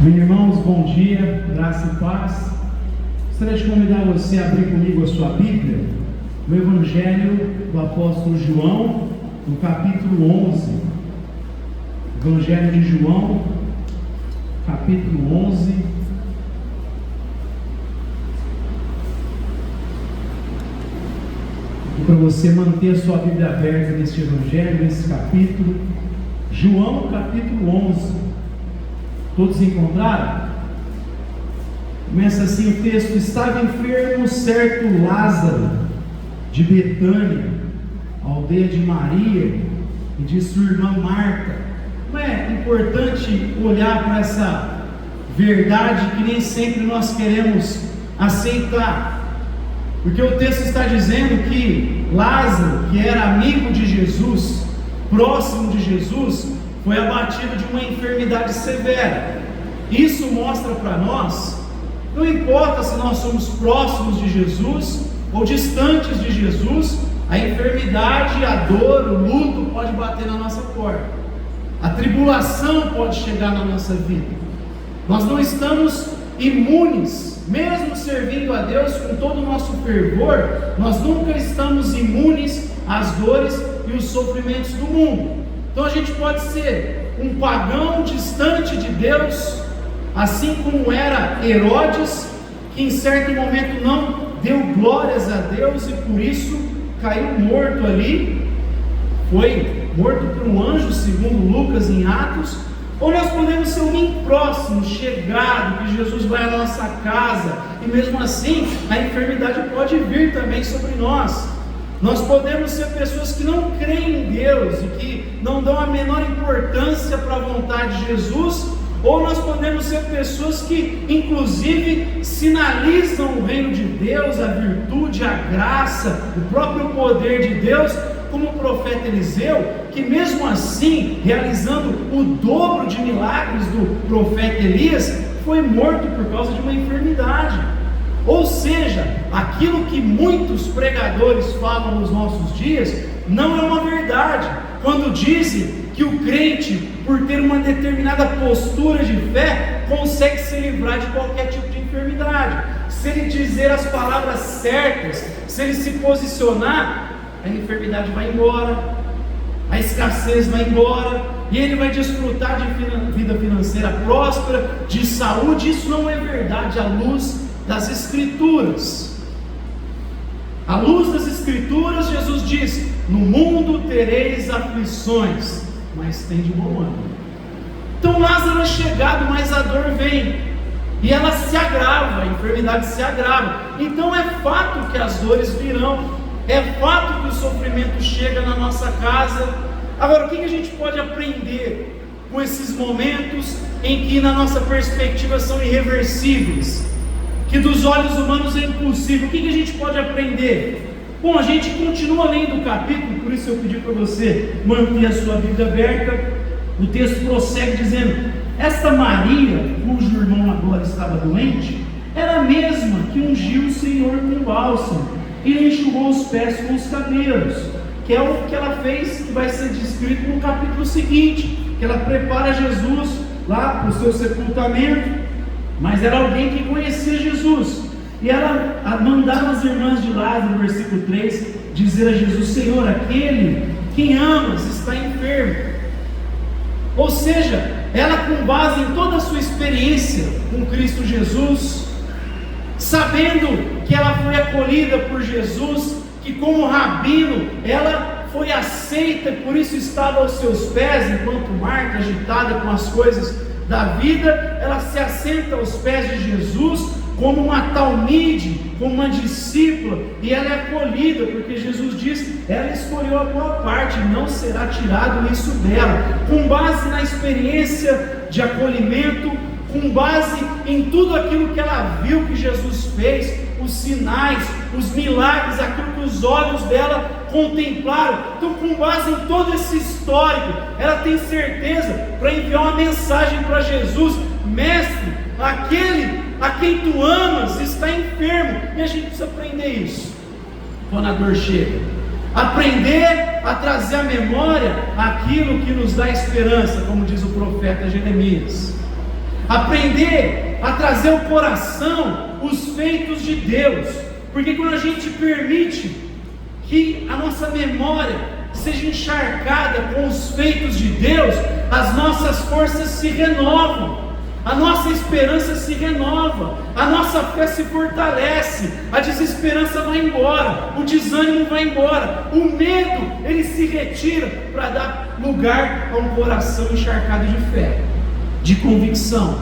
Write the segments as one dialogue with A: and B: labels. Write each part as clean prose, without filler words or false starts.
A: Bem, irmãos, bom dia, graça e paz. Gostaria de convidar você a abrir comigo a sua Bíblia no Evangelho do apóstolo João, no capítulo 11. Evangelho de João, capítulo 11. E para você manter a sua Bíblia aberta neste Evangelho, nesse capítulo, João, capítulo 11. Todos encontraram? Começa assim o texto: estava enfermo certo Lázaro, de Betânia, aldeia de Maria e de sua irmã Marta. Não é importante olhar para essa verdade que nem sempre nós queremos aceitar? Porque o texto está dizendo que Lázaro, que era amigo de Jesus, próximo de Jesus, foi abatido de uma enfermidade severa. Isso mostra para nós, não importa se nós somos próximos de Jesus ou distantes de Jesus, a enfermidade, a dor, o luto pode bater na nossa porta, a tribulação pode chegar na nossa vida. Nós não estamos imunes, mesmo servindo a Deus com todo o nosso fervor, nós nunca estamos imunes às dores e os sofrimentos do mundo. Então a gente pode ser um pagão distante de Deus, assim como era Herodes, que em certo momento não deu glórias a Deus e por isso caiu morto ali, foi morto por um anjo, segundo Lucas em Atos. Ou nós podemos ser um próximo, chegado, que Jesus vai à nossa casa e mesmo assim a enfermidade pode vir também sobre nós. Nós podemos ser pessoas que não creem em Deus e que não dão a menor importância para a vontade de Jesus, ou nós podemos ser pessoas que inclusive sinalizam o reino de Deus, a virtude, a graça, o próprio poder de Deus, como o profeta Eliseu, que mesmo assim, realizando o dobro de milagres do profeta Elias, foi morto por causa de uma enfermidade. Ou seja, aquilo que muitos pregadores falam nos nossos dias não é uma verdade, quando dizem que o crente, por ter uma determinada postura de fé, consegue se livrar de qualquer tipo de enfermidade. Se ele dizer as palavras certas, se ele se posicionar, a enfermidade vai embora, a escassez vai embora, e ele vai desfrutar de vida financeira próspera, de saúde. Isso não é verdade à luz das Escrituras. À luz das Escrituras, Jesus diz: no mundo tereis aflições, mas tende bom ânimo. Então Lázaro é chegado, mas a dor vem, e ela se agrava, a enfermidade se agrava. Então é fato que as dores virão, é fato que o sofrimento chega na nossa casa. Agora, o que a gente pode aprender com esses momentos em que na nossa perspectiva são irreversíveis, que dos olhos humanos é impossível? O que a gente pode aprender? Bom, a gente continua lendo o capítulo, por isso eu pedi para você manter a sua Bíblia aberta. O texto prossegue dizendo: esta Maria, cujo irmão agora estava doente, era a mesma que ungiu o Senhor com bálsamo e lhe enxugou os pés com os cabelos, que é o que ela fez, que vai ser descrito no capítulo seguinte, que ela prepara Jesus lá para o seu sepultamento. Mas era alguém que conhecia Jesus, e ela mandava as irmãs de Lázaro, no versículo 3, dizer a Jesus: Senhor, aquele quem amas está enfermo. Ou seja, ela, com base em toda a sua experiência com Cristo Jesus, sabendo que ela foi acolhida por Jesus, que como rabino ela foi aceita e por isso estava aos seus pés, enquanto Marta, agitada com as coisas da vida, ela se assenta aos pés de Jesus como uma talmide, como uma discípula, e ela é acolhida, porque Jesus diz: ela escolheu a boa parte, não será tirado isso dela. Com base na experiência de acolhimento, com base em tudo aquilo que ela viu que Jesus fez, os sinais, os milagres, aquilo que os olhos dela contemplaram. Então, com base em todo esse histórico, ela tem certeza para enviar uma mensagem para Jesus: mestre, aquele a quem tu amas está enfermo. E a gente precisa aprender isso quando a dor chega, aprender a trazer à memória aquilo que nos dá esperança, como diz o profeta Jeremias. aprender a trazer ao coração os feitos de Deus, porque quando a gente permite que a nossa memória seja encharcada com os feitos de Deus, as nossas forças se renovam, a nossa esperança se renova, a nossa fé se fortalece, a desesperança vai embora, o desânimo vai embora, o medo ele se retira para dar lugar a um coração encharcado de fé, de convicção.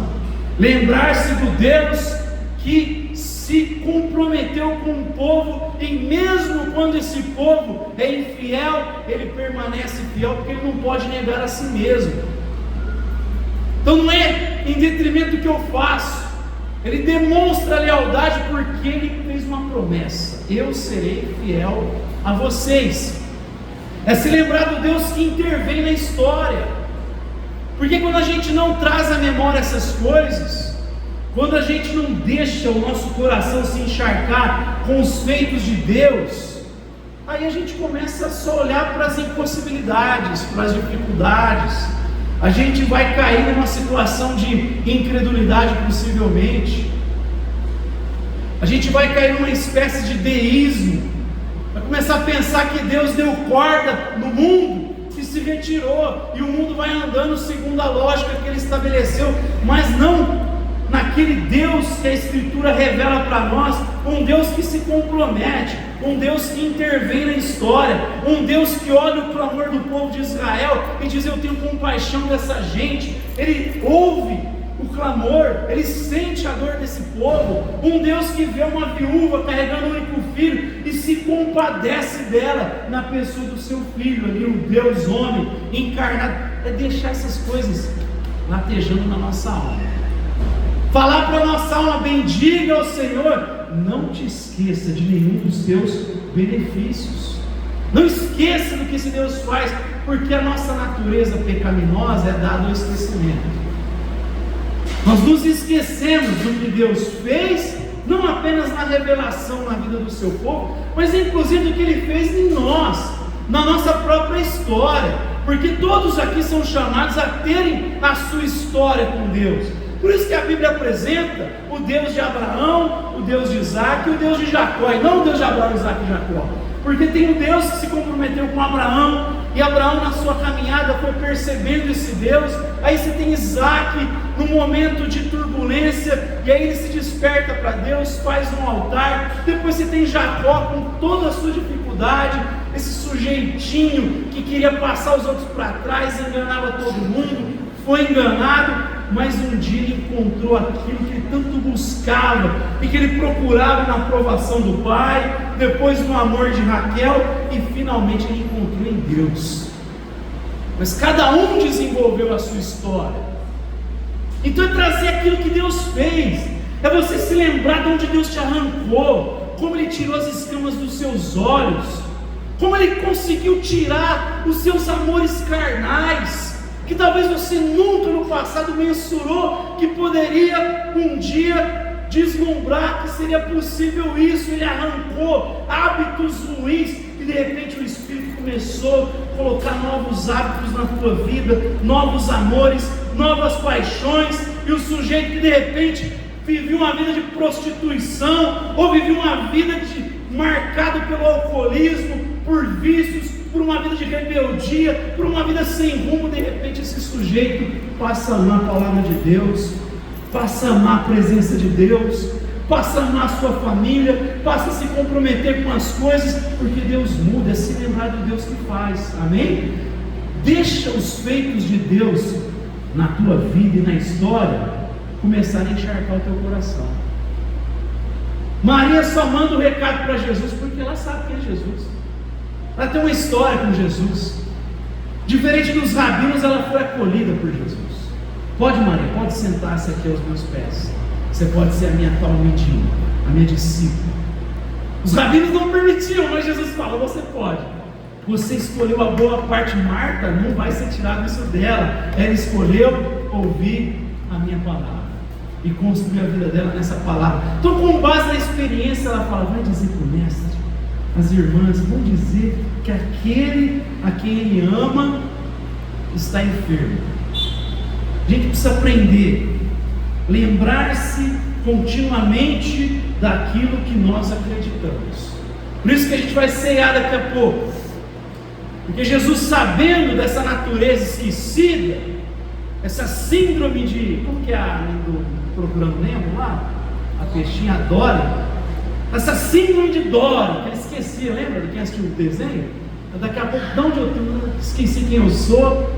A: Lembrar-se do Deus que se comprometeu com o povo, e mesmo quando esse povo é infiel, ele permanece fiel, porque ele não pode negar a si mesmo. Então não é em detrimento do que eu faço, ele demonstra lealdade porque ele fez uma promessa: eu serei fiel a vocês. É se lembrar do Deus que intervém na história, porque quando a gente não traz à memória essas coisas, quando a gente não deixa o nosso coração se encharcar com os feitos de Deus, aí a gente começa a só olhar para as impossibilidades, para as dificuldades. A gente vai cair numa situação de incredulidade, possivelmente. A gente vai cair numa espécie de deísmo, vai começar a pensar que Deus deu corda no mundo e se retirou, e o mundo vai andando segundo a lógica que Ele estabeleceu, mas não naquele Deus que a Escritura revela para nós, um Deus que se compromete, um Deus que intervém na história, um Deus que olha o clamor do povo de Israel e diz: eu tenho compaixão dessa gente. Ele ouve o clamor, ele sente a dor desse povo, um Deus que vê uma viúva carregando um único filho e se compadece dela na pessoa do seu filho ali, o Deus homem encarnado. É deixar essas coisas latejando na nossa alma, falar para a nossa alma: bendiga ao Senhor, não te esqueça de nenhum dos teus benefícios, não esqueça do que esse Deus faz, porque a nossa natureza pecaminosa é dada ao esquecimento. Nós nos esquecemos do que Deus fez, não apenas na revelação na vida do seu povo, mas inclusive do que Ele fez em nós, na nossa própria história, porque todos aqui são chamados a terem a sua história com Deus. Por isso que a Bíblia apresenta o Deus de Abraão, o Deus de Isaac e o Deus de Jacó, e não o Deus de Abraão, Isaac e Jacó, porque tem o Deus que se comprometeu com Abraão, e Abraão na sua caminhada foi percebendo esse Deus. Aí você tem Isaac num momento de turbulência, e aí ele se desperta para Deus, faz um altar. Depois você tem Jacó com toda a sua dificuldade, esse sujeitinho que queria passar os outros para trás, enganava todo mundo, foi enganado, mas um dia ele encontrou aquilo que ele tanto buscava e que ele procurava na aprovação do pai, depois no amor de Raquel, e finalmente ele encontrou em Deus. Mas cada um desenvolveu a sua história. Então é trazer aquilo que Deus fez, é você se lembrar de onde Deus te arrancou, como Ele tirou as escamas dos seus olhos, como Ele conseguiu tirar os seus amores carnais, que talvez você nunca no passado mensurou que poderia um dia deslumbrar que seria possível isso. Ele arrancou hábitos ruins e de repente o Espírito começou a colocar novos hábitos na tua vida, novos amores, novas paixões, e o sujeito que de repente vivia uma vida de prostituição, ou vivia uma vida marcado pelo alcoolismo, por vícios, por uma vida de rebeldia, por uma vida sem rumo, de repente esse sujeito passa a amar a palavra de Deus, passa a amar a presença de Deus, passa a amar a sua família, passa a se comprometer com as coisas, porque Deus muda, é se lembrar do Deus que faz, amém? Deixa os feitos de Deus na tua vida e na história começarem a encharcar o teu coração. Maria só manda o recado para Jesus porque ela sabe quem é Jesus. Ela tem uma história com Jesus. Diferente dos rabinos, ela foi acolhida por Jesus. Pode, Maria, pode sentar-se aqui aos meus pés. Você pode ser a minha tal medinha, a minha discípula. Os rabinos não permitiam, mas Jesus falou: você pode. Você escolheu a boa parte. Marta, não vai ser tirado isso dela. Ela escolheu ouvir a minha palavra e construir a vida dela nessa palavra. Então, com base na experiência, ela fala: vai dizer para o mestre, as irmãs vão dizer que aquele a quem ele ama está enfermo. A gente precisa aprender Lembrar-se continuamente daquilo que nós acreditamos. Por isso que a gente vai cear daqui a pouco. Porque Jesus, sabendo dessa natureza esquecida, essa síndrome de... Como que é a do Procurando Nemo lá? A peixinha Dory. Essa síndrome de Dory, que ele esquecia, lembra de quem assistiu o desenho? Daqui a pouco, de onde eu esqueci quem eu sou.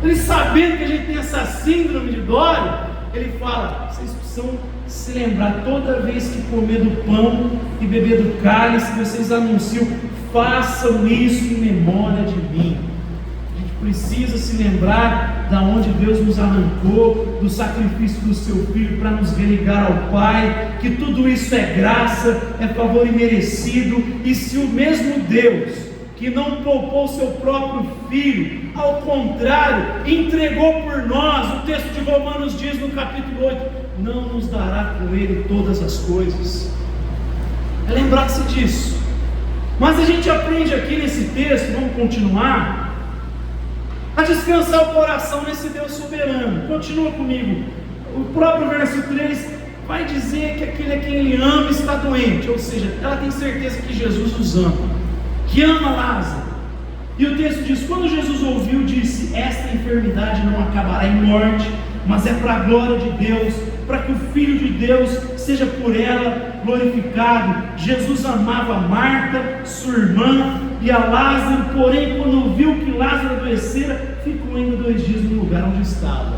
A: Ele sabendo que a gente tem essa síndrome de Dory, ele fala: vocês precisam se lembrar toda vez que comer do pão e beber do cálice, vocês anunciam, façam isso em memória de mim. A gente precisa se lembrar da onde Deus nos arrancou, do sacrifício do seu Filho para nos religar ao Pai, que tudo isso é graça, é favor imerecido. E se o mesmo Deus que não poupou seu próprio Filho, ao contrário, entregou por nós, o texto de Romanos diz no capítulo 8, não nos dará com Ele todas as coisas. É lembrar-se disso. Mas a gente aprende aqui nesse texto, vamos continuar, a descansar o coração nesse Deus soberano. Continua comigo. O próprio verso 3 vai dizer que aquele a quem Ele ama está doente, ou seja, ela tem certeza que Jesus os ama, que ama Lázaro. E o texto diz: quando Jesus ouviu, disse: esta enfermidade não acabará em morte, mas é para a glória de Deus, para que o Filho de Deus seja por ela glorificado. Jesus amava Marta, sua irmã, e a Lázaro, porém quando viu que Lázaro adoecera, ficou ainda 2 dias no lugar onde estava.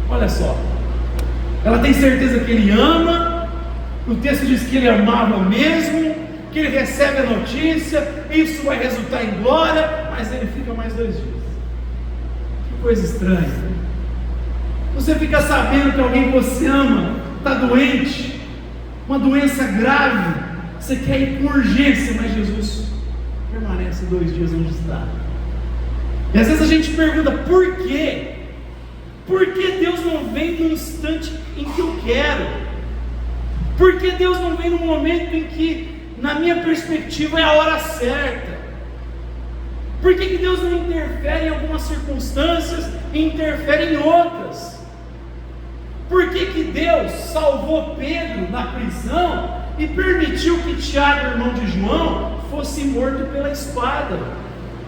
A: Olha só, ela tem certeza que ele ama, o texto diz que ele amava mesmo, que ele recebe a notícia, isso vai resultar em glória, mas ele fica mais 2 dias. Que coisa estranha. Você fica sabendo que alguém que você ama está doente, uma doença grave, você quer ir com urgência, mas Jesus permanece 2 dias onde está. E às vezes a gente pergunta: por quê? Por que Deus não vem no instante em que eu quero? Por que Deus não vem no momento em que, na minha perspectiva, é a hora certa? Por que Deus não interfere em algumas circunstâncias e interfere em outras? Por que Deus salvou Pedro na prisão e permitiu que Tiago, irmão de João, fosse morto pela espada?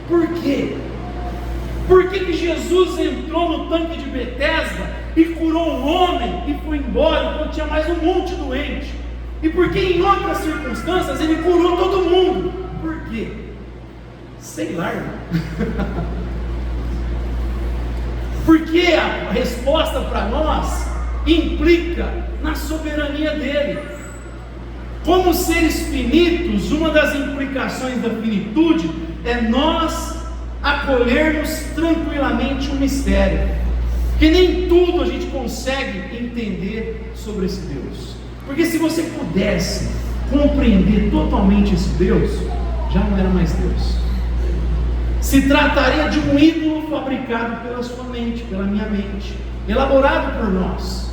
A: Por quê? Por que Jesus entrou no tanque de Betesda e curou um homem e foi embora enquanto tinha mais um monte doente? E por que em outras circunstâncias ele curou todo mundo? Por quê? Sei lá, irmão. Porque a resposta para nós implica na soberania dele. Como seres finitos, uma das implicações da finitude é nós acolhermos tranquilamente o mistério, que nem tudo a gente consegue entender sobre esse Deus. Porque se você pudesse compreender totalmente esse Deus, já não era mais Deus. Se trataria de um ídolo fabricado pela sua mente, pela minha mente, elaborado por nós.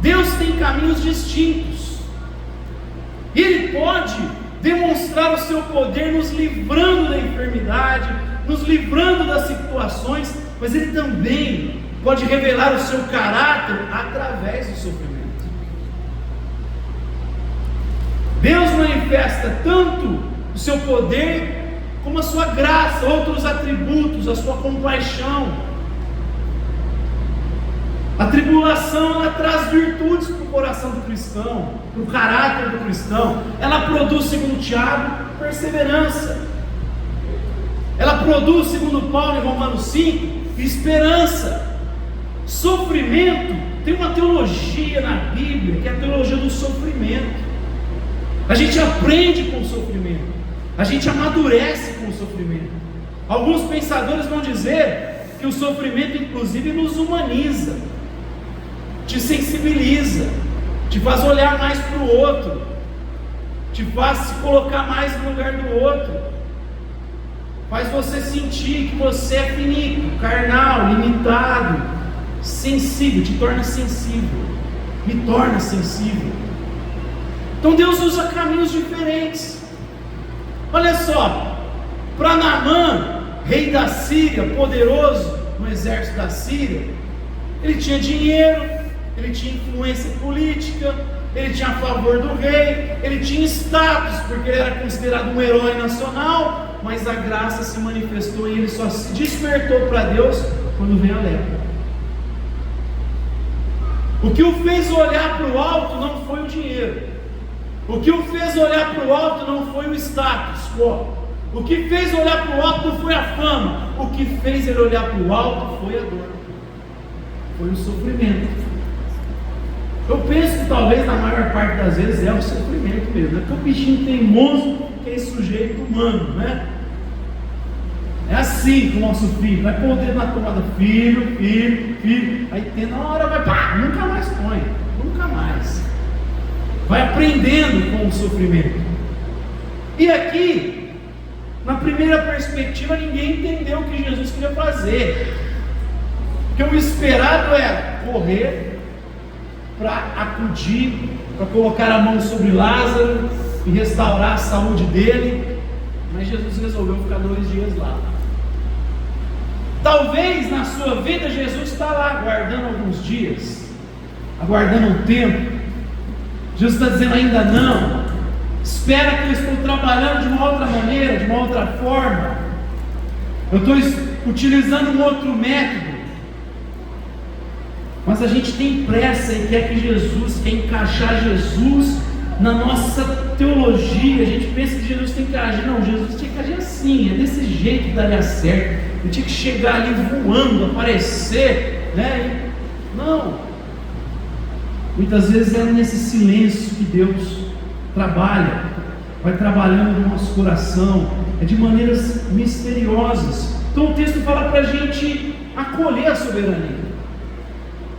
A: Deus tem caminhos distintos. Ele pode demonstrar o seu poder nos livrando da enfermidade, nos livrando das situações, mas Ele também pode revelar o seu caráter através do sofrimento. Deus manifesta tanto o seu poder como a sua graça, outros atributos, a sua compaixão. A tribulação, ela traz virtudes para o coração do cristão, para o caráter do cristão. Ela produz, segundo Tiago, perseverança. Ela produz, segundo Paulo em Romanos 5, esperança. Sofrimento, tem uma teologia na Bíblia, que é a teologia do sofrimento. A gente aprende com o sofrimento, a gente amadurece com o sofrimento. Alguns pensadores vão dizer que o sofrimento inclusive nos humaniza, te sensibiliza, te faz olhar mais para o outro, te faz se colocar mais no lugar do outro, faz você sentir que você é finito, carnal, limitado, sensível, te torna sensível, me torna sensível. Então Deus usa caminhos diferentes. Olha só, para Naamã, rei da Síria, poderoso no exército da Síria, ele tinha dinheiro, ele tinha influência política, ele tinha a favor do rei, ele tinha status, porque ele era considerado um herói nacional, mas a graça se manifestou e ele só se despertou para Deus quando veio a lepra. O que o fez olhar para o alto não foi o dinheiro, o que o fez olhar para o alto não foi o status quo, o que fez olhar para o alto não foi a fama, o que fez ele olhar para o alto foi a dor, foi o sofrimento. Eu penso que talvez na maior parte das vezes é o sofrimento mesmo, é que o bichinho teimoso que é esse sujeito humano, né? É assim com o nosso filho, vai pôr o dedo na tomada, filho, aí tem na hora, vai, pá, nunca mais põe, nunca mais. Vai aprendendo com o sofrimento. E aqui, na primeira perspectiva, ninguém entendeu o que Jesus queria fazer, porque o esperado era correr para acudir, para colocar a mão sobre Lázaro e restaurar a saúde dele, mas Jesus resolveu ficar 2 dias lá. Talvez na sua vida Jesus está lá aguardando alguns dias, aguardando um tempo. Jesus está dizendo ainda não, espera que eu estou trabalhando de uma outra maneira, de uma outra forma, eu estou utilizando um outro método. Mas a gente tem pressa e quer encaixar Jesus na nossa teologia. A gente pensa que Jesus tem que agir. Não, Jesus tinha que agir assim, é desse jeito que daria certo. Ele tinha que chegar ali voando, aparecer, né? Não. Muitas vezes é nesse silêncio que Deus trabalha, vai trabalhando no nosso coração, é de maneiras misteriosas. Então o texto fala para a gente acolher a soberania.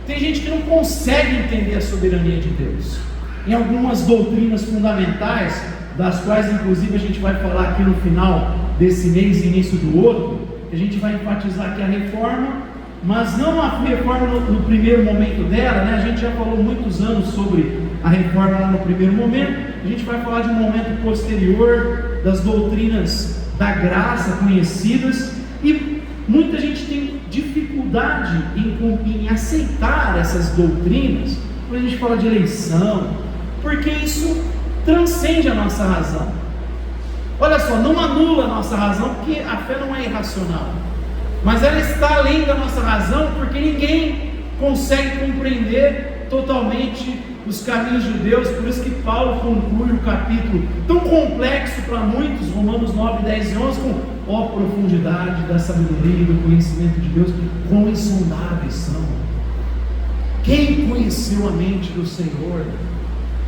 A: Tem gente que não consegue entender a soberania de Deus. Em algumas doutrinas fundamentais, das quais inclusive a gente vai falar aqui no final desse mês e início do outro, a gente vai enfatizar aqui a reforma, mas não a reforma no primeiro momento dela, né? A gente já falou muitos anos sobre a reforma lá no primeiro momento, a gente vai falar de um momento posterior, das doutrinas da graça conhecidas, e muita gente tem dificuldade em aceitar essas doutrinas, quando a gente fala de eleição, porque isso transcende a nossa razão. Olha só, não anula a nossa razão, porque a fé não é irracional, mas ela está além da nossa razão, porque ninguém consegue compreender totalmente os caminhos de Deus. Por isso que Paulo conclui o capítulo tão complexo para muitos, Romanos 9, 10 e 11, com ó profundidade da sabedoria e do conhecimento de Deus, quão insondáveis são. Quem conheceu a mente do Senhor?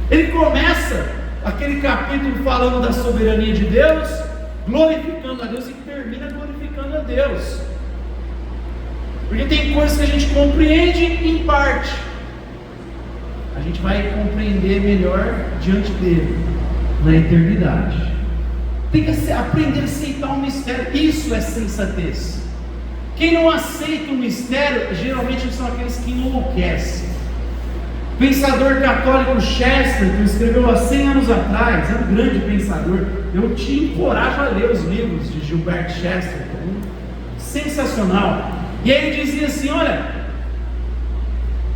A: Ele começa aquele capítulo falando da soberania de Deus, glorificando a Deus, e termina glorificando a Deus, porque tem coisas que a gente compreende em parte, a gente vai compreender melhor diante dele, na eternidade. Tem que aprender a aceitar o mistério, isso é sensatez. Quem não aceita o mistério, geralmente são aqueles que enlouquecem. O pensador católico Chesterton escreveu há 100 anos atrás, é um grande pensador, eu te encorajo a ler os livros de Gilbert Chesterton, sensacional. E aí ele dizia assim, olha,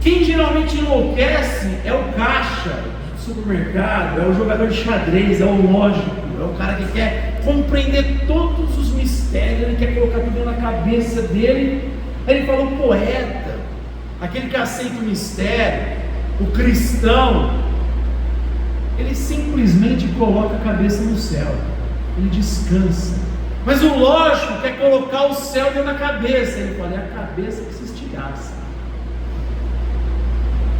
A: quem geralmente enlouquece é o caixa do supermercado, é o jogador de xadrez, é o lógico, é o cara que quer compreender todos os mistérios, ele quer colocar tudo na cabeça dele. Aí ele falou, o poeta, aquele que aceita o mistério, o cristão, ele simplesmente coloca a cabeça no céu, ele descansa. Mas o lógico quer colocar o céu dentro da cabeça. Ele fala, é a cabeça que se estilhaça.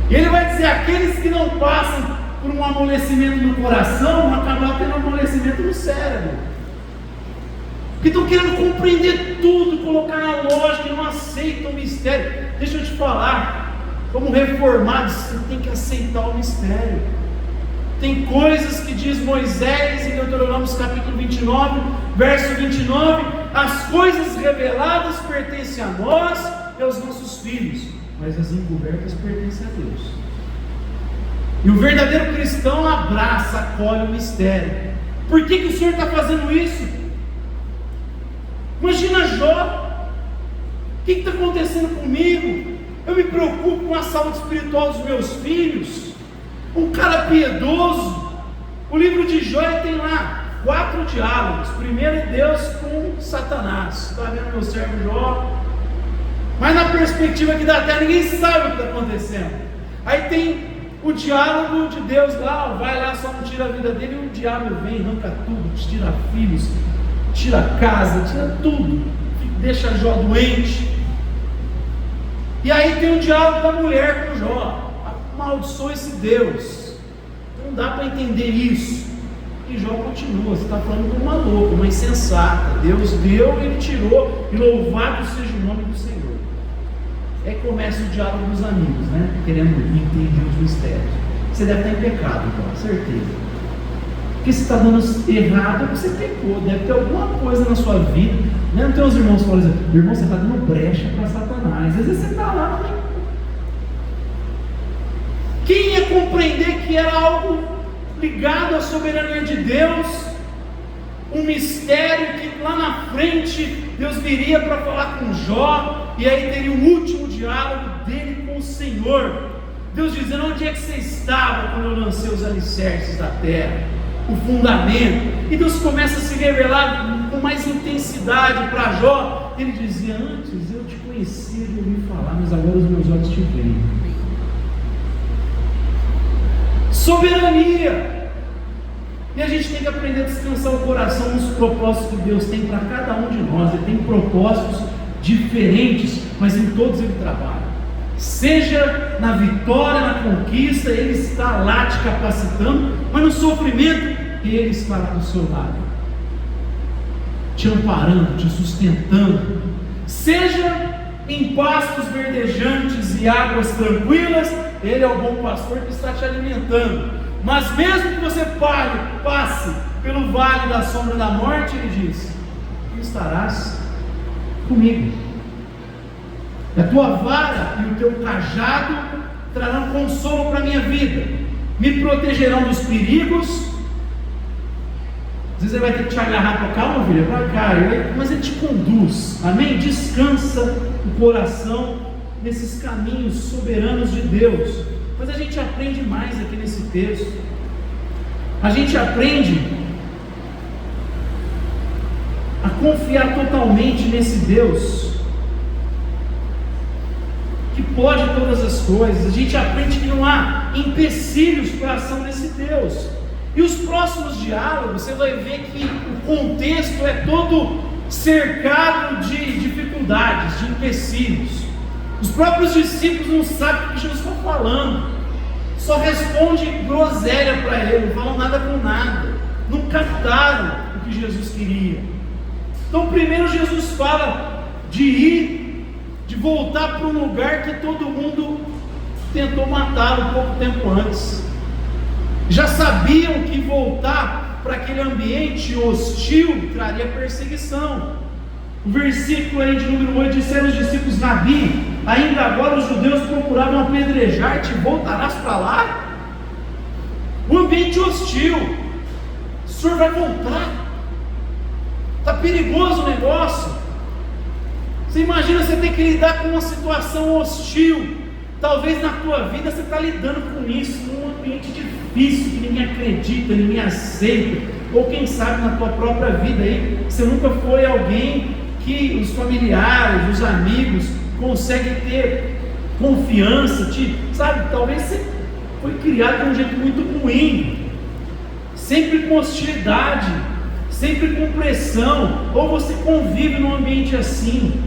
A: E ele vai dizer, aqueles que não passam por um amolecimento no coração, vão acabar tendo um amolecimento no cérebro, que estão querendo compreender tudo, colocar na lógica, e não aceitam o mistério. Deixa eu te falar, como reformado, você tem que aceitar o mistério. Tem coisas que diz Moisés em Deuteronômio capítulo 29, verso 29, as coisas reveladas pertencem a nós e aos nossos filhos, mas as encobertas pertencem a Deus. E o verdadeiro cristão abraça, acolhe o mistério. Por que o Senhor está fazendo isso? Imagina Jó, o que está acontecendo comigo? Eu me preocupo com a saúde espiritual dos meus filhos. Um cara piedoso. O livro de Jó tem lá 4 diálogos. Primeiro é Deus com Satanás. Está vendo meu servo Jó? Mas na perspectiva aqui da terra, ninguém sabe o que está acontecendo. Aí tem o diálogo de Deus lá, vai lá, só não tira a vida dele, e o diabo vem, arranca tudo, tira filhos, tira casa, tira tudo, deixa Jó doente. E aí tem o diálogo da mulher com Jó, amaldiçoa esse Deus, não dá para entender isso. E Jó continua, você está falando como uma louca, uma insensata. Deus deu, ele tirou, e louvado seja o nome do Senhor. Aí começa o diálogo dos amigos, né? Querendo entender os mistérios. Você deve estar em pecado, então, certeza. Porque se está dando errado, você pecou. Deve ter alguma coisa na sua vida. Não tem os irmãos que falam assim: irmão, você está dando brecha para Satanás. Às vezes você está lá, né? Quem ia compreender que era algo ligado à soberania de Deus, um mistério que lá na frente Deus viria para falar com Jó, e aí teria o último diálogo dele com o Senhor. Deus dizendo: onde é que você estava quando eu lancei os alicerces da terra, o fundamento? E Deus começa a se revelar com mais intensidade para Jó. Ele dizia: antes eu te conhecia de ouvir falar, mas agora os meus olhos te veem. Soberania. E a gente tem que aprender a descansar o coração nos propósitos que Deus tem para cada um de nós. Ele tem propósitos diferentes, mas em todos Ele trabalha. Seja na vitória, na conquista, Ele está lá te capacitando, mas no sofrimento, Ele está lá do seu lado, te amparando, te sustentando. Seja em pastos verdejantes e águas tranquilas, Ele é o bom pastor que está te alimentando. Mas mesmo que você passe pelo vale da sombra da morte, Ele diz: tu estarás comigo. A tua vara e o teu cajado trarão consolo para a minha vida, me protegerão dos perigos. Às vezes Ele vai ter que te agarrar para cá, meu filho, para cá, mas Ele te conduz, amém? Descansa o coração nesses caminhos soberanos de Deus. Mas a gente aprende mais aqui nesse texto. A gente aprende a confiar totalmente nesse Deus que pode todas as coisas. A gente aprende que não há empecilhos para a ação desse Deus. E os próximos diálogos, você vai ver que o contexto é todo cercado de dificuldades, de empecilhos. Os próprios discípulos não sabem o que Jesus está falando, só responde groselha para ele, não falam nada com nada, não captaram o que Jesus queria. Então primeiro Jesus fala de ir, de voltar para um lugar que todo mundo tentou matá-lo um pouco tempo antes. Já sabiam que voltar para aquele ambiente hostil traria perseguição. O versículo aí de número 8: disseram os discípulos: Rabi, ainda agora os judeus procuravam apedrejar-te, voltarás para lá? Um ambiente hostil. O Senhor vai voltar? Está perigoso o negócio. Você imagina você ter que lidar com uma situação hostil. Talvez na tua vida você está lidando com isso, num ambiente difícil, que ninguém acredita, ninguém aceita. Ou quem sabe na tua própria vida aí, você nunca foi alguém que os familiares, os amigos conseguem ter confiança, sabe? Talvez você foi criado de um jeito muito ruim, sempre com hostilidade, sempre com pressão, ou você convive num ambiente assim.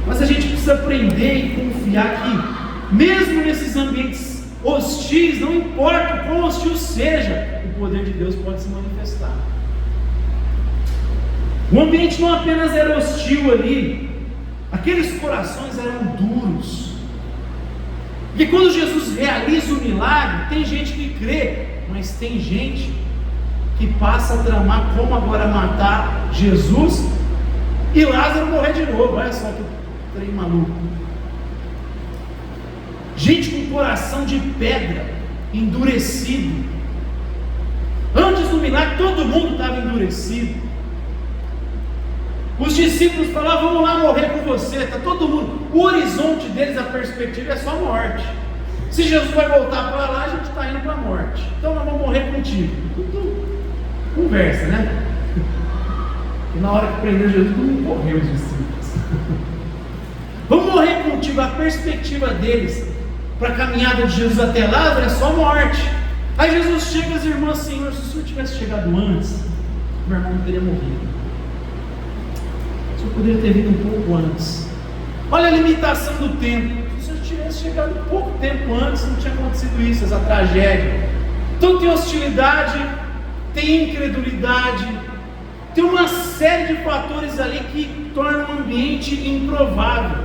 A: Mas a gente precisa aprender e confiar que, mesmo nesses ambientes hostis, não importa o quão hostil seja, o poder de Deus pode se manifestar. O ambiente não apenas era hostil ali, aqueles corações eram duros. E quando Jesus realiza o milagre, tem gente que crê, mas tem gente que passa a tramar como agora matar Jesus e Lázaro morrer de novo. Olha só que trem maluco. Gente com coração de pedra, endurecido. Antes do milagre todo mundo estava endurecido. Os discípulos falavam: vamos lá morrer com você. Está todo mundo, o horizonte deles, a perspectiva é só morte. Se Jesus vai voltar para lá, a gente está indo para a morte. Então nós vamos morrer contigo. Tudo conversa, né? E na hora que prendeu Jesus, todo mundo correu, os discípulos. Vamos morrer contigo. A perspectiva deles para a caminhada de Jesus até Lázaro é só morte. Aí Jesus chega às irmãs: Senhor, se o Senhor tivesse chegado antes, meu irmão não teria morrido. O Senhor poderia ter vindo um pouco antes. Olha a limitação do tempo. Se o Senhor tivesse chegado um pouco tempo antes, não tinha acontecido isso, essa tragédia. Então tem hostilidade, tem incredulidade, tem uma série de fatores ali que tornam o ambiente improvável,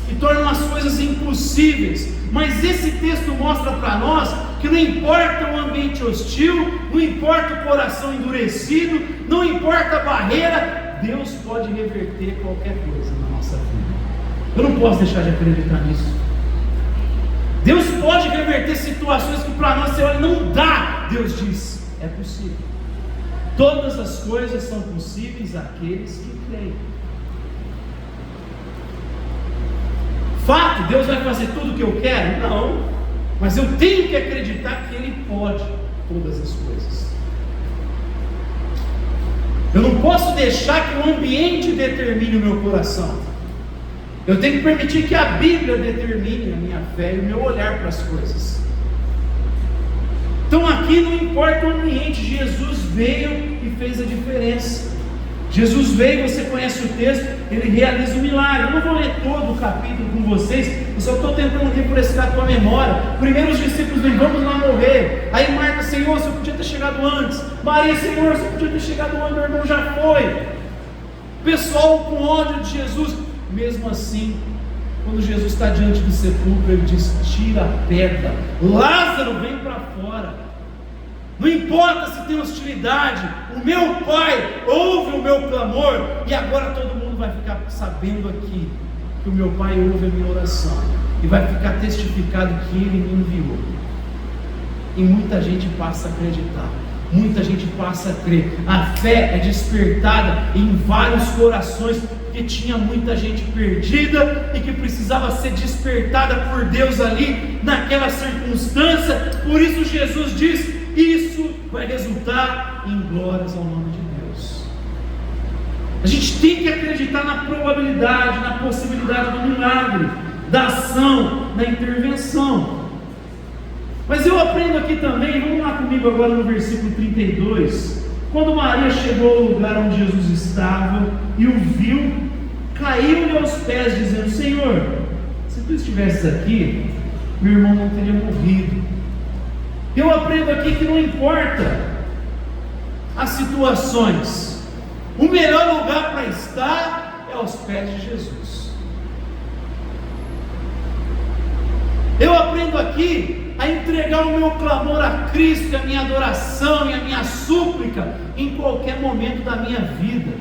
A: que tornam as coisas impossíveis. Mas esse texto mostra para nós que não importa o ambiente hostil, não importa o coração endurecido, não importa a barreira, Deus pode reverter qualquer coisa na nossa vida. Eu não posso deixar de acreditar nisso. Deus pode reverter situações que para nós você olha, não dá. Deus diz: é possível. Todas as coisas são possíveis àqueles que creem. Fato, Deus vai fazer tudo o que eu quero? Não, mas eu tenho que acreditar que Ele pode todas as coisas. Eu não posso deixar que o ambiente determine o meu coração. Eu tenho que permitir que a Bíblia determine a minha fé e o meu olhar para as coisas. Então aqui não importa o ambiente, Jesus veio e fez a diferença. Jesus veio, você conhece o texto, Ele realiza o milagre. Eu não vou ler todo o capítulo com vocês, eu só estou tentando refrescar a tua memória. Primeiro os discípulos vêm: vamos lá morrer. Aí Marta: Senhor, você podia ter chegado antes. Maria: Senhor, você podia ter chegado antes, meu irmão já foi. Pessoal com ódio de Jesus. Mesmo assim, quando Jesus está diante do sepulcro, Ele diz: tira a pedra, Lázaro, vem para fora. Não importa se tem hostilidade, o meu Pai ouve o meu clamor. E agora todo mundo vai ficar sabendo aqui que o meu Pai ouve a minha oração, e vai ficar testificado que Ele me enviou. E muita gente passa a acreditar, muita gente passa a crer. A fé é despertada em vários corações, porque tinha muita gente perdida e que precisava ser despertada por Deus ali naquela circunstância. Por isso Jesus diz: isso vai resultar em glórias ao nome de Deus. A gente tem que acreditar na probabilidade, na possibilidade do milagre, da ação, da intervenção. Mas eu aprendo aqui também, vamos lá comigo agora no versículo 32. Quando Maria chegou ao lugar onde Jesus estava e o viu, caiu-lhe aos pés, dizendo: Senhor, se tu estivesses aqui, meu irmão não teria morrido. Eu aprendo aqui que não importa as situações, o melhor lugar para estar é aos pés de Jesus. Eu aprendo aqui a entregar o meu clamor a Cristo, a minha adoração e a minha súplica em qualquer momento da minha vida.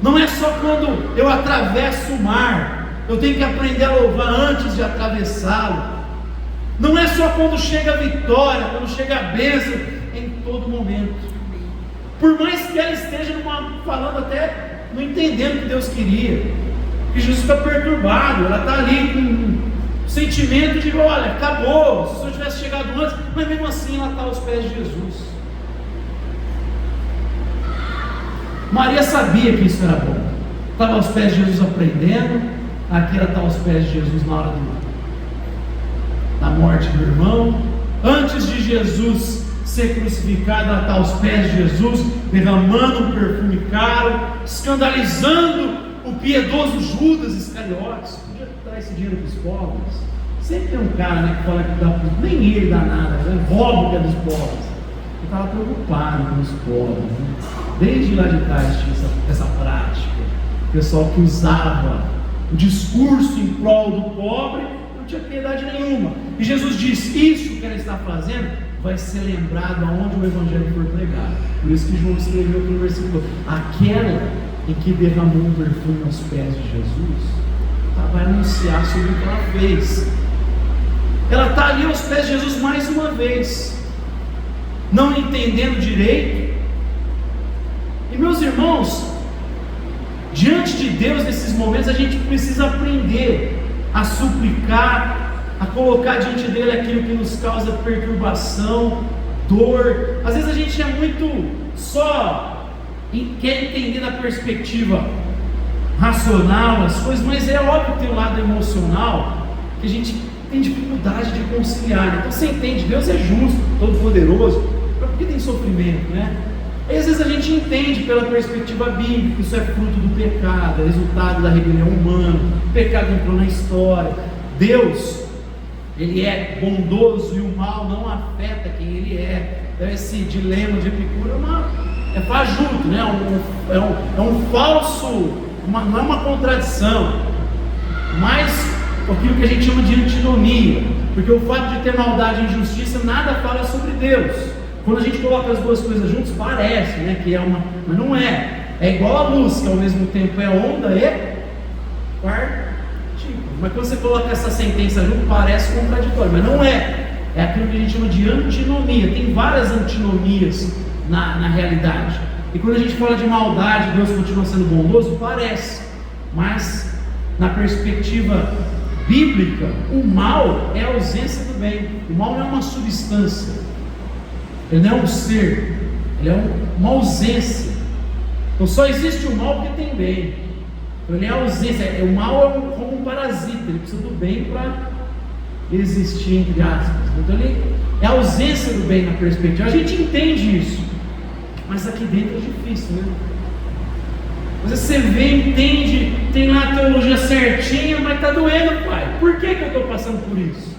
A: Não é só quando eu atravesso o mar, eu tenho que aprender a louvar antes de atravessá-lo. Não é só quando chega a vitória, quando chega a bênção, em todo momento. Por mais que ela esteja falando até, não entendendo o que Deus queria, que Jesus está perturbado, ela está ali com um sentimento de: olha, acabou, se o Senhor tivesse chegado antes, mas mesmo assim ela está aos pés de Jesus. Maria sabia que isso era bom, estava aos pés de Jesus aprendendo. Aqui ela está aos pés de Jesus na hora da morte do irmão. Antes de Jesus ser crucificado, ela está aos pés de Jesus, derramando um perfume caro, escandalizando o piedoso Judas Iscariotes. Podia dar esse dinheiro para os pobres. Sempre tem um cara, né, que fala que dá, nem ele dá nada, né? Rouba o que é dos pobres. Ele estava preocupado com os pobres, né? Desde lá de trás tinha essa prática. O pessoal que usava o discurso em prol do pobre não tinha piedade nenhuma. E Jesus diz: isso que ela está fazendo vai ser lembrado aonde o Evangelho for pregado. Por isso que João escreveu aqui no versículo: aquela em que derramou um perfume aos pés de Jesus, vai anunciar sobre o que ela fez. Ela está ali aos pés de Jesus mais uma vez, não entendendo direito. E meus irmãos, Diante de Deus, nesses momentos, a gente precisa aprender a suplicar, a colocar diante dele aquilo que nos causa perturbação, dor. Às vezes a gente é muito só quer entender da perspectiva racional as coisas, mas é óbvio que tem um lado emocional que a gente tem dificuldade de conciliar, né? Então você entende, Deus é justo, todo poderoso, mas por que tem sofrimento, né? E às vezes a gente entende pela perspectiva bíblica que isso é fruto do pecado, é resultado da rebelião humana, o pecado entrou na história. Deus, Ele é bondoso e o mal não afeta quem Ele é. Então esse dilema de Epicuro é fajuto, né? É um falso, não é uma contradição, mas aquilo que a gente chama de antinomia, porque o fato de ter maldade e injustiça nada fala sobre Deus. Quando a gente coloca as duas coisas juntas, parece, né, que é uma, mas não é. É igual a luz, que ao mesmo tempo é onda e partícula. Mas quando você coloca essa sentença junto, parece contraditório, mas não é. É aquilo que a gente chama de antinomia. Tem várias antinomias na realidade. E quando a gente fala de maldade, Deus continua sendo bondoso, parece. Mas na perspectiva bíblica, o mal é a ausência do bem. O mal não é uma substância, ele não é um ser, ele é uma ausência. Então só existe o mal porque tem bem. Então ele é a ausência. O mal é como um parasita, ele precisa do bem para existir, entre aspas. Então ele é a ausência do bem na perspectiva. A gente entende isso, mas aqui dentro é difícil, né? Às vezes você vê, entende, tem lá a teologia certinha, mas está doendo, pai. Por que eu estou passando por isso?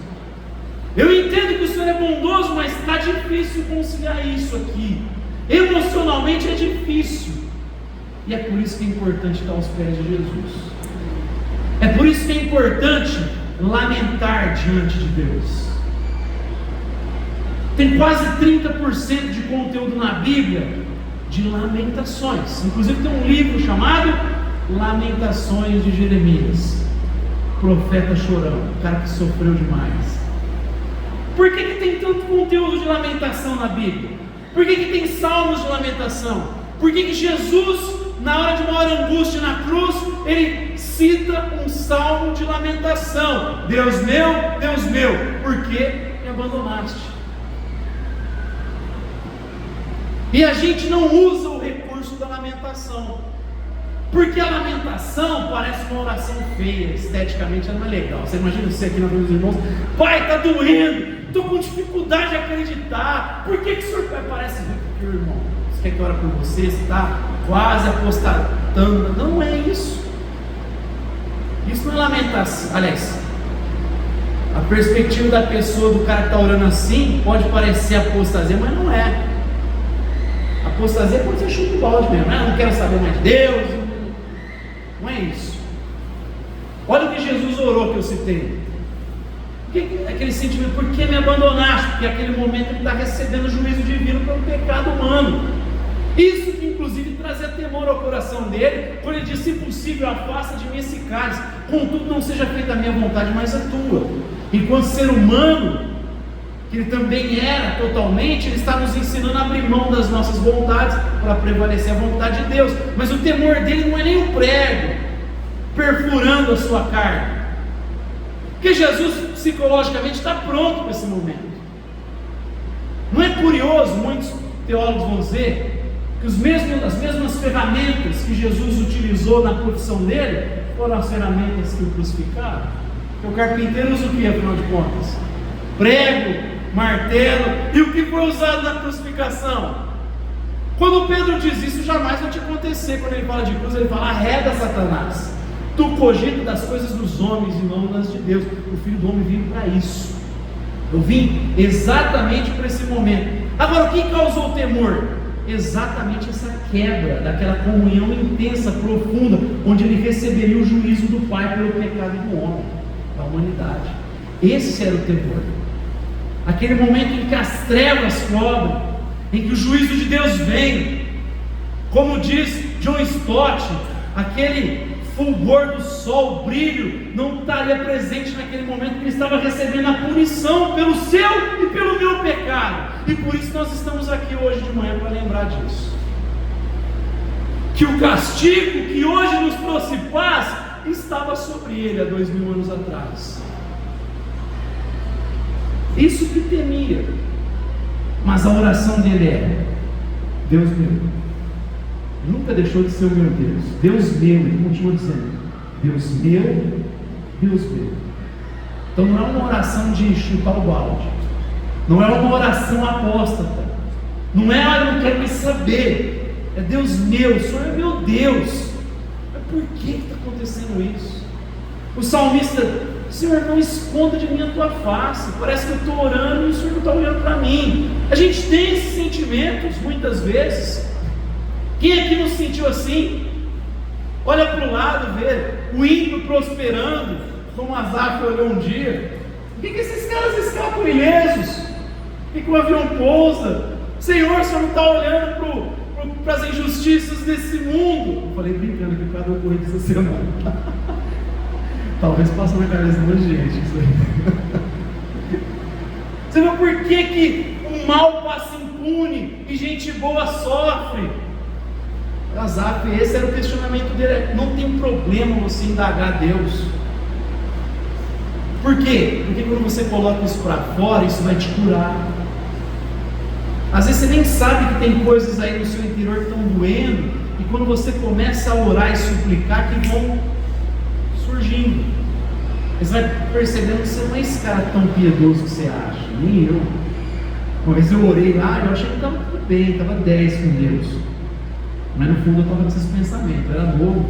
A: Eu entendo que o Senhor é bondoso, mas está difícil conciliar isso aqui. Emocionalmente é difícil. E é por isso que é importante estar aos pés de Jesus. É por isso que é importante lamentar diante de Deus. Tem quase 30% de conteúdo na Bíblia de lamentações. Inclusive tem um livro chamado Lamentações de Jeremias. Profeta chorão, o cara que sofreu demais. Por que tem tanto conteúdo de lamentação na Bíblia? Por que tem salmos de lamentação? Por que Jesus, na hora de maior angústia na cruz, ele cita um salmo de lamentação? Deus meu, por que me abandonaste? E a gente não usa o recurso da lamentação, porque a lamentação parece uma oração feia, esteticamente ela não é legal. Você imagina você aqui na frente dos irmãos: pai, está doendo, estou com dificuldade de acreditar. Por que o senhor parece porque o irmão? Você quer que eu ore por você? Você está quase apostatando. Não é isso. Isso não é lamentação. Aliás, a perspectiva da pessoa, do cara que está orando assim, pode parecer apostasia, mas não é. Apostasia pode ser chuta o balde mesmo, né? Não quero saber mais de Deus. Não é isso. Olha o que Jesus orou, que eu citei. Aquele sentimento: por que me abandonaste? Porque aquele momento ele está recebendo o juízo divino pelo pecado humano. Isso que inclusive trazia temor ao coração dele, quando ele disse: se possível, afasta de mim esse cálice, contudo não seja feita a minha vontade, mas a tua. Enquanto ser humano, que ele também era totalmente, ele está nos ensinando a abrir mão das nossas vontades para prevalecer a vontade de Deus. Mas o temor dele não é nem o prego perfurando a sua carne, porque Jesus psicologicamente está pronto para esse momento. Não é curioso, muitos teólogos vão dizer que as mesmas ferramentas que Jesus utilizou na profissão dele foram as ferramentas que o crucificaram? Porque o carpinteiro usa o que, afinal de contas? Prego, martelo. E o que foi usado na crucificação? Quando Pedro diz isso, jamais vai te acontecer. Quando ele fala de cruz, ele fala: arreda, Satanás, tu cogita das coisas dos homens e não das de Deus. O Filho do Homem veio para isso. Eu vim exatamente para esse momento. Agora, o que causou o temor? Exatamente essa quebra daquela comunhão intensa, profunda, onde ele receberia o juízo do Pai pelo pecado do homem, da humanidade. Esse era o temor. Aquele momento em que as trevas cobrem, em que o juízo de Deus vem. Como diz John Stott, aquele fulgor do sol, o brilho, não estaria presente naquele momento, porque ele estava recebendo a punição pelo seu e pelo meu pecado. E por isso nós estamos aqui hoje de manhã para lembrar disso. Que o castigo que hoje nos fosse paz, estava sobre ele há 2000 anos atrás. Isso que temia. Mas a oração dele é: Deus meu. Nunca deixou de ser o meu Deus. Deus meu, ele continua dizendo: Deus meu, Deus meu. Então não é uma oração de chutar o balde, não é uma oração apóstata, não é: eu não quero mais saber. É: Deus meu, o Senhor é meu Deus. Mas por que está acontecendo isso? O salmista: Senhor, não esconda de mim a tua face. Parece que eu estou orando e o Senhor não está olhando para mim. A gente tem esses sentimentos muitas vezes. Quem aqui não se sentiu assim? Olha para o lado, vê o ímpio prosperando, como Asaf olhou um dia. Por que esses caras escapam ilesos? Por que o avião pousa? Senhor, o Senhor não está olhando para as injustiças desse mundo? Eu falei brincando que cada um corre dessa semana. Talvez passe na cabeça da gente isso aí. Você vê por que o mal passa impune e gente boa sofre? Asaf, esse era o questionamento dele: não tem problema você indagar a Deus. Por quê? Porque quando você coloca isso para fora, isso vai te curar. Às vezes você nem sabe que tem coisas aí no seu interior que estão doendo, e quando você começa a orar e suplicar, que vão surgindo. Você vai percebendo que você não é esse cara tão piedoso que você acha, nem eu. Uma vez eu orei lá, eu achei que estava tudo bem, estava 10 com Deus. Mas no fundo eu estava com esses pensamentos, eu era novo.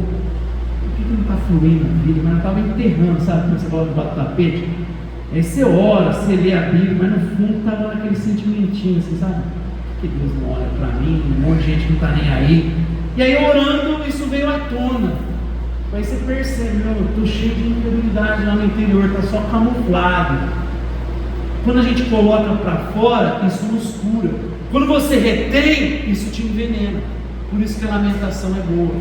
A: Por que não está fluindo a vida? Mas eu estava enterrando, sabe? Quando você coloca debaixo do tapete. Aí você ora, você lê a Bíblia, mas no fundo estava naquele sentimentinho, assim, sabe? Por que Deus não olha para mim? Um monte de gente que não está nem aí. E aí orando, isso veio à tona. Aí você percebe: eu estou cheio de incredulidade lá no interior, está só camuflado. Quando a gente coloca para fora, isso nos cura. Quando você retém, isso te envenena. Por isso que a lamentação é boa.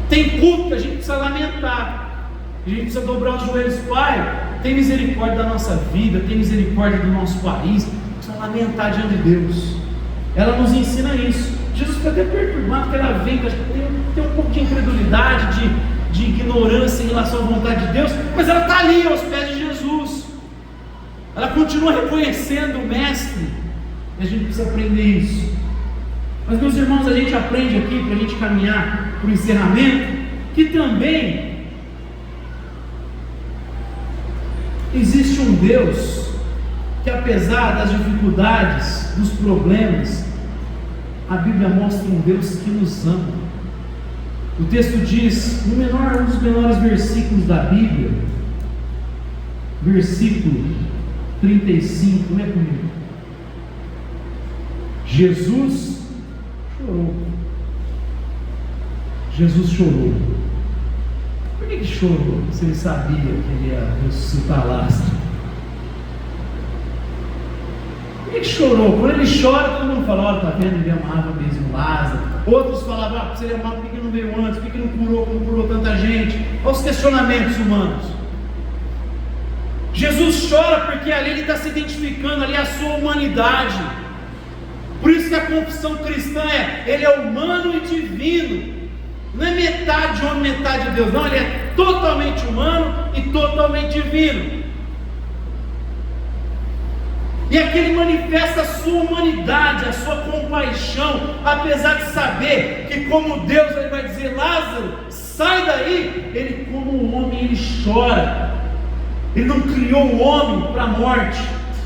A: Tem culto que a gente precisa lamentar, a gente precisa dobrar os joelhos. Pai, tem misericórdia da nossa vida, tem misericórdia do nosso país. Precisa lamentar diante de Deus. Ela nos ensina isso. Jesus fica até perturbado, porque ela vem, acho que tem um pouco de incredulidade, de ignorância em relação à vontade de Deus, mas ela está ali aos pés de Jesus. Ela continua reconhecendo o Mestre, e a gente precisa aprender isso. Mas, meus irmãos, a gente aprende aqui, para a gente caminhar para o encerramento, que também existe um Deus que, apesar das dificuldades, dos problemas, a Bíblia mostra um Deus que nos ama. O texto diz, um dos menores versículos da Bíblia, versículo 35, lê comigo. Jesus chorou. Jesus chorou. Por que chorou? Se ele sabia que ele ia ressuscitar Lázaro. Por que chorou? Quando ele chora, todo mundo fala: olha, tá vendo, ele amava mesmo Lázaro. Outros falavam: se ele amava, por que não veio antes? Por que não curou tanta gente? Olha os questionamentos humanos. Jesus chora porque ali ele está se identificando, ali a sua humanidade. Por isso que a confissão cristã ele é humano e divino. Não é metade homem, metade Deus, não, ele é totalmente humano e totalmente divino. E aqui ele manifesta a sua humanidade, a sua compaixão, apesar de saber que, como Deus, ele vai dizer: Lázaro, sai daí. Ele, como um homem, ele chora. Ele não criou o homem para a morte,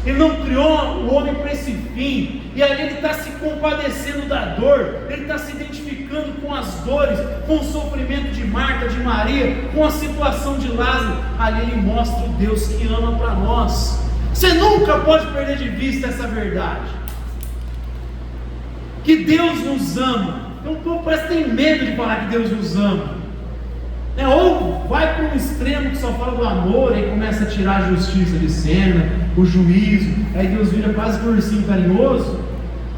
A: ele não criou o homem para esse fim. E ali ele está se compadecendo da dor, ele está se identificando com as dores, com o sofrimento de Marta, de Maria, com a situação de Lázaro. Ali ele mostra o Deus que ama para nós. Você nunca pode perder de vista essa verdade, que Deus nos ama. Então o povo parece que tem medo de falar que Deus nos ama, ou vai para um extremo que só fala do amor, aí começa a tirar a justiça de cena, o juízo, aí Deus vira quase que um ursinho carinhoso.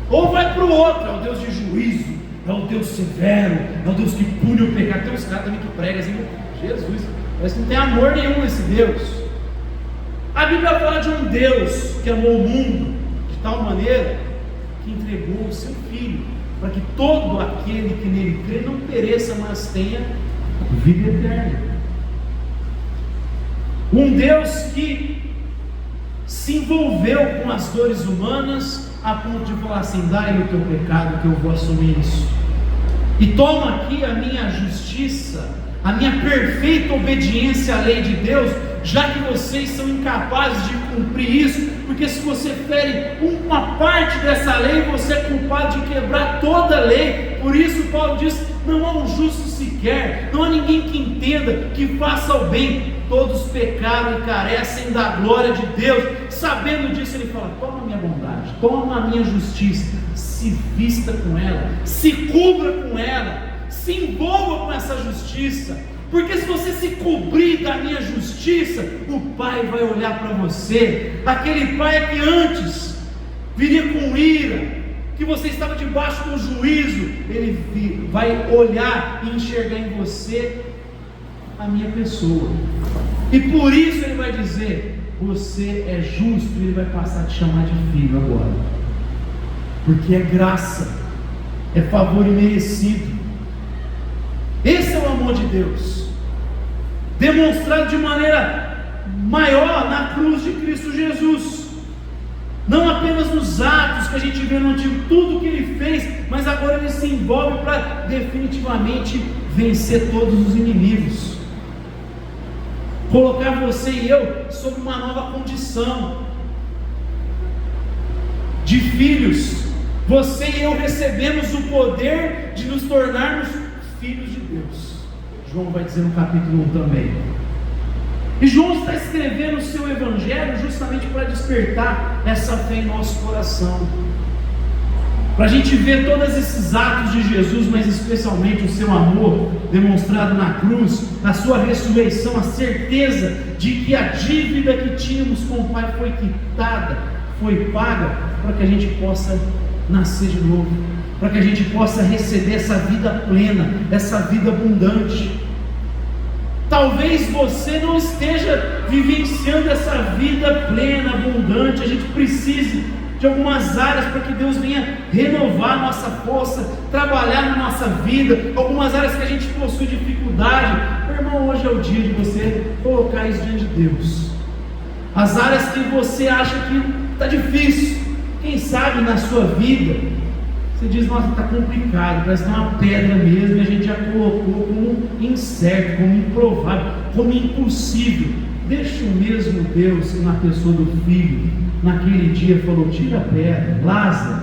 A: Ou vai para o outro: é o Deus de juízo, é o Deus severo, é o Deus que pune o pecado. Tem uns caras também que pregam assim: Jesus, parece que não tem amor nenhum nesse Deus. A Bíblia fala de um Deus que amou o mundo de tal maneira que entregou o seu Filho, para que todo aquele que nele crê não pereça, mas tenha vida eterna. Um Deus que se envolveu com as dores humanas a ponto de falar assim: dá-lhe o teu pecado que eu vou assumir isso. E toma aqui a minha justiça, a minha perfeita obediência à lei de Deus, já que vocês são incapazes de cumprir isso, porque se você fere uma parte dessa lei, você é culpado de quebrar toda a lei. Por isso Paulo diz: não há um justo sequer, não há ninguém que entenda, que faça o bem. Todos pecaram e carecem da glória de Deus. Sabendo disso, ele fala: toma a minha bondade, toma a minha justiça, se vista com ela, se cubra com ela, se envolva com essa justiça, porque se você se cobrir da minha justiça, o Pai vai olhar para você, aquele Pai que antes viria com ira, que você estava debaixo do juízo, ele vai olhar e enxergar em você a minha pessoa, e por isso ele vai dizer: você é justo, e ele vai passar a te chamar de filho agora, porque é graça, é favor imerecido. Esse é o amor de Deus, demonstrado de maneira maior na cruz de Cristo Jesus, não apenas nos atos que a gente vê no Antigo, tudo que ele fez, mas agora ele se envolve para definitivamente vencer todos os inimigos, colocar você e eu sob uma nova condição de filhos. Você e eu recebemos o poder de nos tornarmos filhos de Deus. João vai dizer no capítulo 1 também. E João está escrevendo o seu evangelho justamente para despertar essa fé em nosso coração, para a gente ver todos esses atos de Jesus, mas especialmente o seu amor demonstrado na cruz, na sua ressurreição, a certeza de que a dívida que tínhamos com o Pai foi quitada, foi paga, para que a gente possa nascer de novo, para que a gente possa receber essa vida plena, essa vida abundante. Talvez você não esteja vivenciando essa vida plena, abundante. A gente precise de algumas áreas para que Deus venha renovar a nossa força, trabalhar na nossa vida, algumas áreas que a gente possui dificuldade. Meu irmão, hoje é o dia de você colocar isso diante de Deus. As áreas que você acha que está difícil, quem sabe na sua vida você diz: nossa, está complicado, parece que é uma pedra mesmo, e a gente já colocou como incerto, como improvável, como impossível. Deixa o mesmo Deus que na pessoa do filho, naquele dia falou: tira a pedra, Lázaro.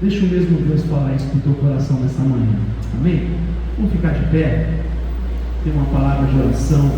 A: Deixa o mesmo Deus falar isso para o teu coração nessa manhã, amém? Vamos ficar de pé, tem uma palavra de oração.